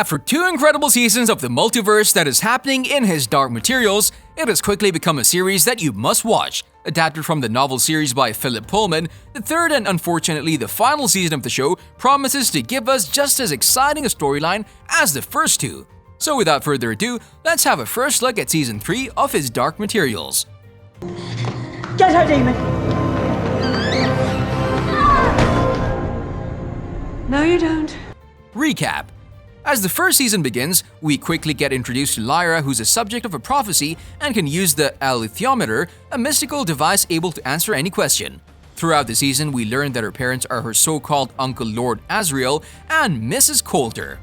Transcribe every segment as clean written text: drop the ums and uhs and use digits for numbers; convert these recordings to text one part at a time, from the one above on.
After 2 incredible seasons of the multiverse that is happening in his Dark Materials, it has quickly become a series that you must watch. Adapted from the novel series by Philip Pullman, the third and unfortunately the final season of the show promises to give us just as exciting a storyline as the first 2. So without further ado, let's have a first look at Season 3 of his Dark Materials. Get her, demon! No, you don't. Recap. As the first season begins, we quickly get introduced to Lyra, who's a subject of a prophecy and can use the alethiometer, a mystical device able to answer any question. Throughout the season, we learn that her parents are her so-called Uncle Lord Asriel and Mrs. Coulter.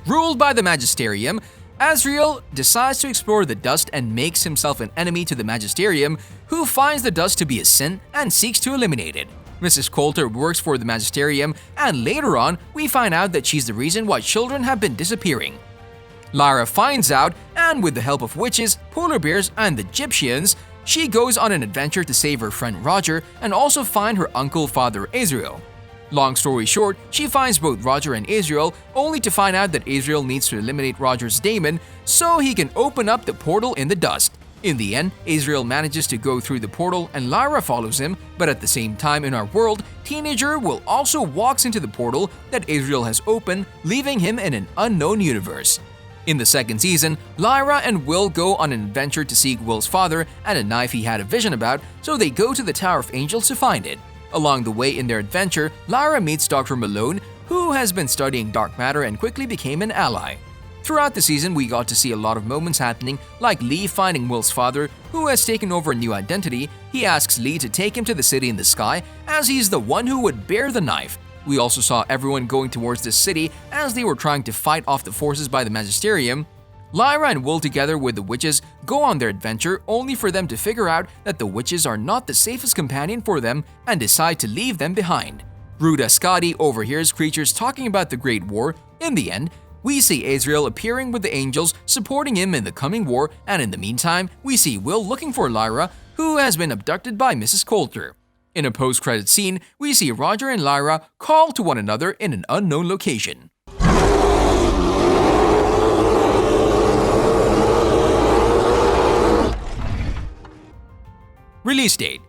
Ruled by the Magisterium, Asriel decides to explore the dust and makes himself an enemy to the Magisterium, who finds the dust to be a sin and seeks to eliminate it. Mrs. Coulter works for the Magisterium, and later on, we find out that she's the reason why children have been disappearing. Lyra finds out, and with the help of witches, polar bears, and the Egyptians, she goes on an adventure to save her friend Roger and also find her uncle Father Asriel. Long story short, she finds both Roger and Asriel, only to find out that Asriel needs to eliminate Roger's daemon so he can open up the portal in the dust. In the end, Asriel manages to go through the portal and Lyra follows him, but at the same time in our world, Teenager Will also walks into the portal that Asriel has opened, leaving him in an unknown universe. In the second season, Lyra and Will go on an adventure to seek Will's father and a knife he had a vision about, so they go to the Tower of Angels to find it. Along the way in their adventure, Lyra meets Dr. Malone, who has been studying dark matter and quickly became an ally. Throughout the season, we got to see a lot of moments happening, like Lee finding Will's father, who has taken over a new identity. He asks Lee to take him to the city in the sky, as he's the one who would bear the knife. We also saw everyone going towards this city as they were trying to fight off the forces by the Magisterium. Lyra and Will together with the witches go on their adventure, only for them to figure out that the witches are not the safest companion for them and decide to leave them behind. Ruth Ascati overhears creatures talking about the Great War. In the end, we see Asriel appearing with the angels supporting him in the coming war, and in the meantime, we see Will looking for Lyra, who has been abducted by Mrs. Coulter. In a post-credit scene, we see Roger and Lyra call to one another in an unknown location. Release date.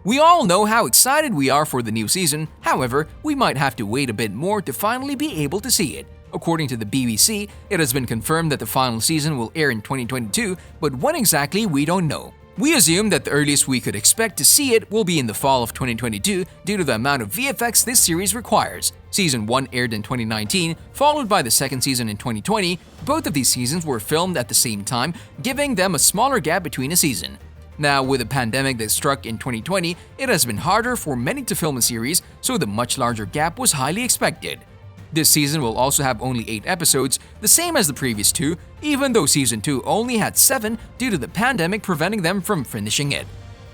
We all know how excited we are for the new season, however, we might have to wait a bit more to finally be able to see it. According to the BBC, it has been confirmed that the final season will air in 2022, but when exactly we don't know. We assume that the earliest we could expect to see it will be in the fall of 2022 due to the amount of VFX this series requires. Season 1 aired in 2019, followed by the second season in 2020. Both of these seasons were filmed at the same time, giving them a smaller gap between a season. Now, with a pandemic that struck in 2020, it has been harder for many to film a series, so the much larger gap was highly expected. This season will also have only 8 episodes, the same as the previous 2, even though Season 2 only had 7 due to the pandemic preventing them from finishing it.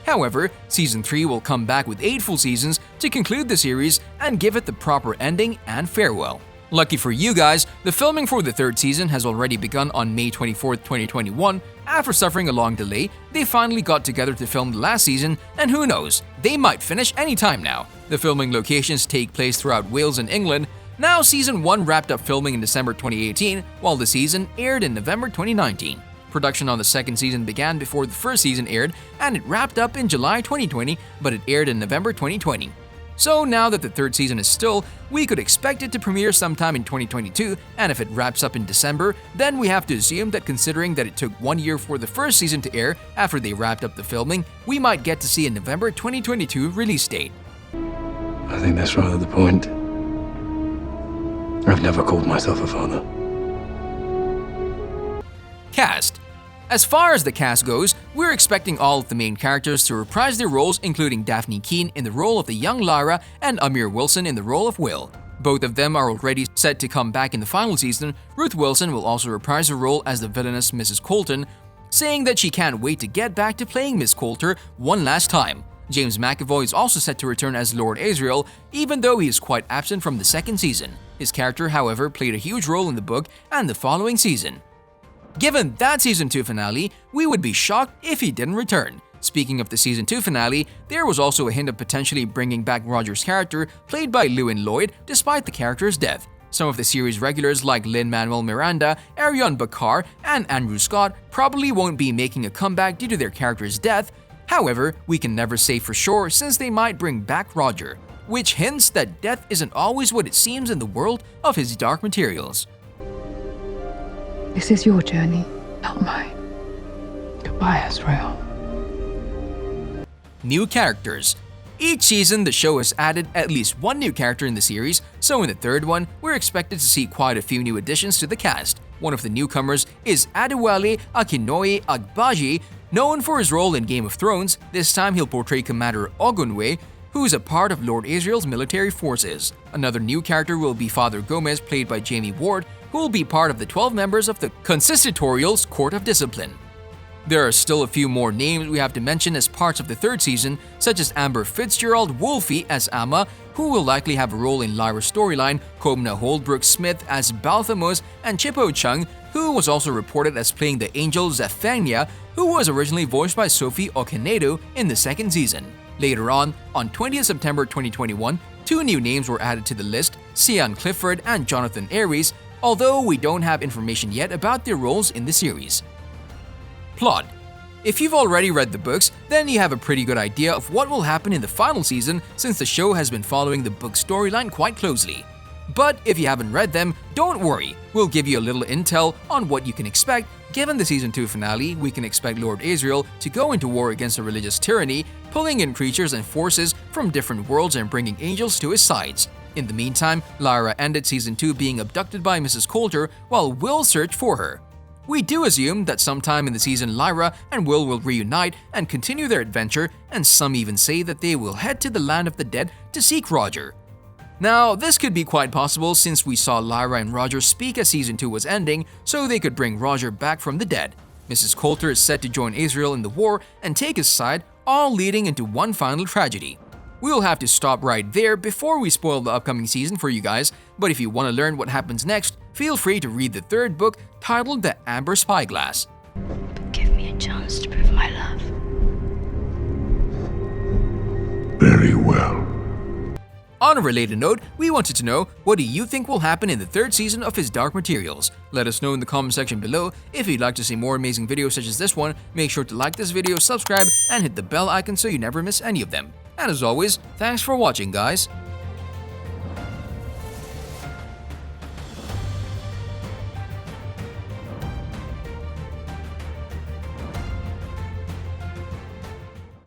However, Season 3 will come back with 8 full seasons to conclude the series and give it the proper ending and farewell. Lucky for you guys, the filming for the third season has already begun on May 24, 2021. After suffering a long delay, they finally got together to film the last season, and who knows, they might finish anytime now. The filming locations take place throughout Wales and England. Now, Season 1 wrapped up filming in December 2018, while the season aired in November 2019. Production on the second season began before the first season aired, and it wrapped up in July 2020, but it aired in November 2020. So now that the third season is still, we could expect it to premiere sometime in 2022, and if it wraps up in December, then we have to assume that considering that it took 1 year for the first season to air after they wrapped up the filming, we might get to see a November 2022 release date. I think that's rather the point. I've never called myself a father. Cast. As far as the cast goes, we're expecting all of the main characters to reprise their roles, including Dafne Keen in the role of the young Lyra and Amir Wilson in the role of Will. Both of them are already set to come back in the final season. Ruth Wilson will also reprise her role as the villainous Mrs. Coulter, saying that she can't wait to get back to playing Miss Coulter one last time. James McAvoy is also set to return as Lord Asriel, even though he is quite absent from the second season. His character, however, played a huge role in the book and the following season. Given that Season 2 finale, we would be shocked if he didn't return. Speaking of the Season 2 finale, there was also a hint of potentially bringing back Roger's character, played by Llewellyn Lloyd, despite the character's death. Some of the series regulars like Lin-Manuel Miranda, Arion Bakar, and Andrew Scott probably won't be making a comeback due to their character's death. However, we can never say for sure since they might bring back Roger, which hints that death isn't always what it seems in the world of his Dark Materials. This is your journey, not mine. Goodbye, Israel. New characters. Each season, the show has added at least one new character in the series, so in the third one, we're expected to see quite a few new additions to the cast. One of the newcomers is Adewale Akintoye Agbaji, known for his role in Game of Thrones. This time he'll portray Commander Ogunwe, who is a part of Lord Israel's military forces. Another new character will be Father Gomez, played by Jamie Ward, who will be part of the 12 members of the Consistorial's Court of Discipline. There are still a few more names we have to mention as parts of the third season, such as Amber Fitzgerald Wolfe as Amma, who will likely have a role in Lyra's storyline, Comna Holdbrook Smith as Balthamos, and Chippo Chung, who was also reported as playing the angel Zephania, who was originally voiced by Sophie Okonedo in the second season. Later on 20th September 2021, two new names were added to the list, Sian Clifford and Jonathan Aries, although we don't have information yet about their roles in the series. Plot. If you've already read the books, then you have a pretty good idea of what will happen in the final season since the show has been following the book storyline quite closely. But if you haven't read them, don't worry, we'll give you a little intel on what you can expect. Given the season 2 finale, we can expect Lord Israel to go into war against a religious tyranny, pulling in creatures and forces from different worlds and bringing angels to his sides. In the meantime, Lyra ended season 2 being abducted by Mrs. Coulter while Will searched for her. We do assume that sometime in the season Lyra and Will reunite and continue their adventure, and some even say that they will head to the land of the dead to seek Roger. Now, this could be quite possible since we saw Lyra and Roger speak as season 2 was ending, so they could bring Roger back from the dead. Mrs. Coulter is set to join Israel in the war and take his side, all leading into one final tragedy. We'll have to stop right there before we spoil the upcoming season for you guys, but if you want to learn what happens next, feel free to read the third book titled The Amber Spyglass. But give me a chance to prove my love. Very well. On a related note, we wanted to know, what do you think will happen in the third season of his Dark Materials? Let us know in the comment section below. If you'd like to see more amazing videos such as this one, make sure to like this video, subscribe, and hit the bell icon so you never miss any of them. And as always, thanks for watching, guys.